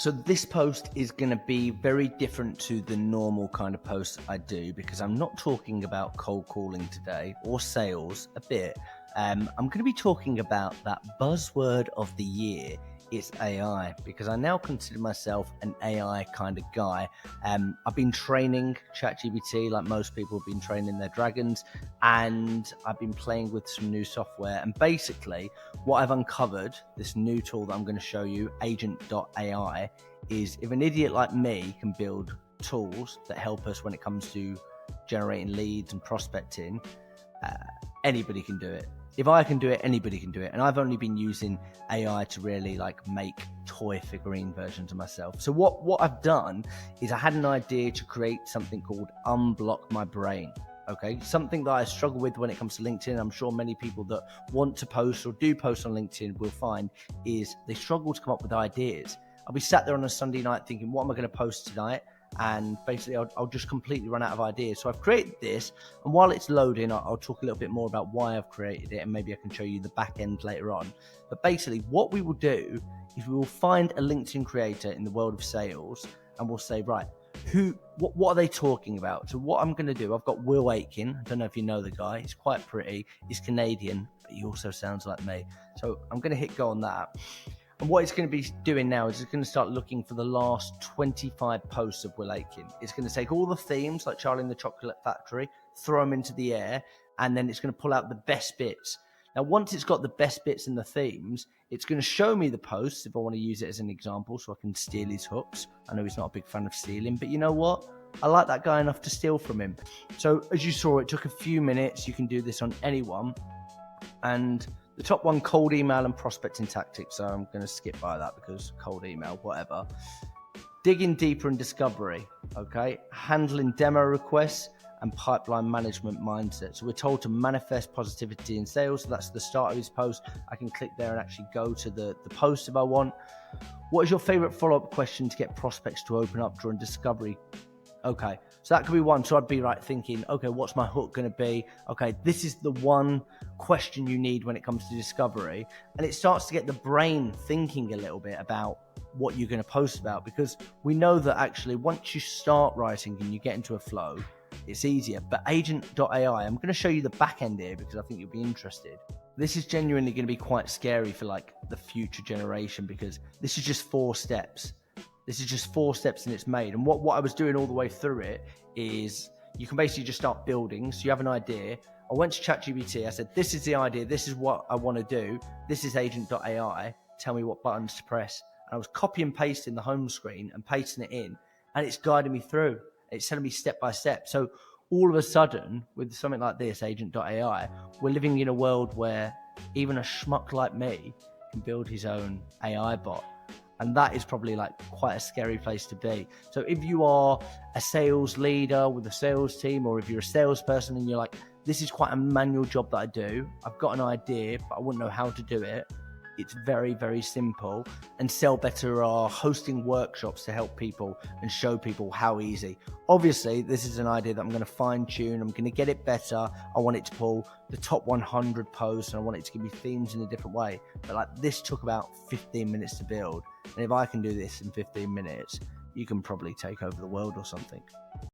So this post is going to be very different to the normal kind of posts I do, because I'm not talking about cold calling today or sales a bit. I'm going to be talking about that buzzword of the year. It's AI, because I now consider myself an AI kind of guy. I've been training ChatGPT like most people have been training their dragons, and I've been playing with some new software. And basically, what I've uncovered, this new tool that I'm going to show you, Agent.ai, is if an idiot like me can build tools that help us when it comes to generating leads and prospecting, anybody can do it. If I can do it, anybody can do it. And I've only been using AI to really make toy figurine versions of myself. So what I've done is I had an idea to create something called Unblock My Brain. Okay, something that I struggle with when it comes to LinkedIn. I'm sure many people that want to post or do post on LinkedIn will find is they struggle to come up with ideas. I'll be sat there on a Sunday night thinking, what am I going to post tonight? And basically I'll just completely run out of ideas. So I've created this, and while it's loading, I'll talk a little bit more about why I've created it, and maybe I can show you the back end later on. But basically what we will do is we will find a LinkedIn creator in the world of sales, and we'll say, right, what are they talking about? So what I'm going to do, I've got Will Aitken. I don't know if you know the guy. He's quite pretty. He's Canadian, but he also sounds like me. So I'm going to hit go on that. And what it's going to be doing now is it's going to start looking for the last 25 posts of Will Aitken. It's going to take all the themes like Charlie and the Chocolate Factory, throw them into the air, and then it's going to pull out the best bits. Now, once it's got the best bits in the themes, it's going to show me the posts if I want to use it as an example so I can steal his hooks. I know he's not a big fan of stealing, but you know what? I like that guy enough to steal from him. So as you saw, it took a few minutes. You can do this on anyone. And the top one, cold email and prospecting tactics. So I'm going to skip by that because cold email, whatever. Digging deeper in discovery, okay? Handling demo requests and pipeline management mindset. So we're told to manifest positivity in sales. So that's the start of his post. I can click there and actually go to the post if I want. What is your favorite follow-up question to get prospects to open up during discovery? Okay, so that could be one. So I'd be thinking, okay, what's my hook going to be? Okay, this is the one question you need when it comes to discovery. And it starts to get the brain thinking a little bit about what you're going to post about, because we know that actually once you start writing and you get into a flow, it's easier. But Agent.ai, I'm going to show you the back end here because I think you'll be interested. This is genuinely going to be quite scary for the future generation, because this is just 4 steps. This is just 4 steps and it's made. And what I was doing all the way through it is you can basically just start building. So you have an idea. I went to ChatGPT. I said, this is the idea. This is what I want to do. This is Agent.ai. Tell me what buttons to press. And I was copy and pasting the home screen and pasting it in, and it's guiding me through. It's telling me step by step. So all of a sudden, with something like this, Agent.ai, we're living in a world where even a schmuck like me can build his own AI bot. And that is probably quite a scary place to be. So if you are a sales leader with a sales team, or if you're a salesperson and you're like, this is quite a manual job that I do, I've got an idea, but I wouldn't know how to do it. It's very, very simple. And Sell Better are hosting workshops to help people and show people how easy. Obviously, this is an idea that I'm going to fine tune. I'm going to get it better. I want it to pull the top 100 posts, and I want it to give me themes in a different way. But this took about 15 minutes to build. And if I can do this in 15 minutes, you can probably take over the world or something.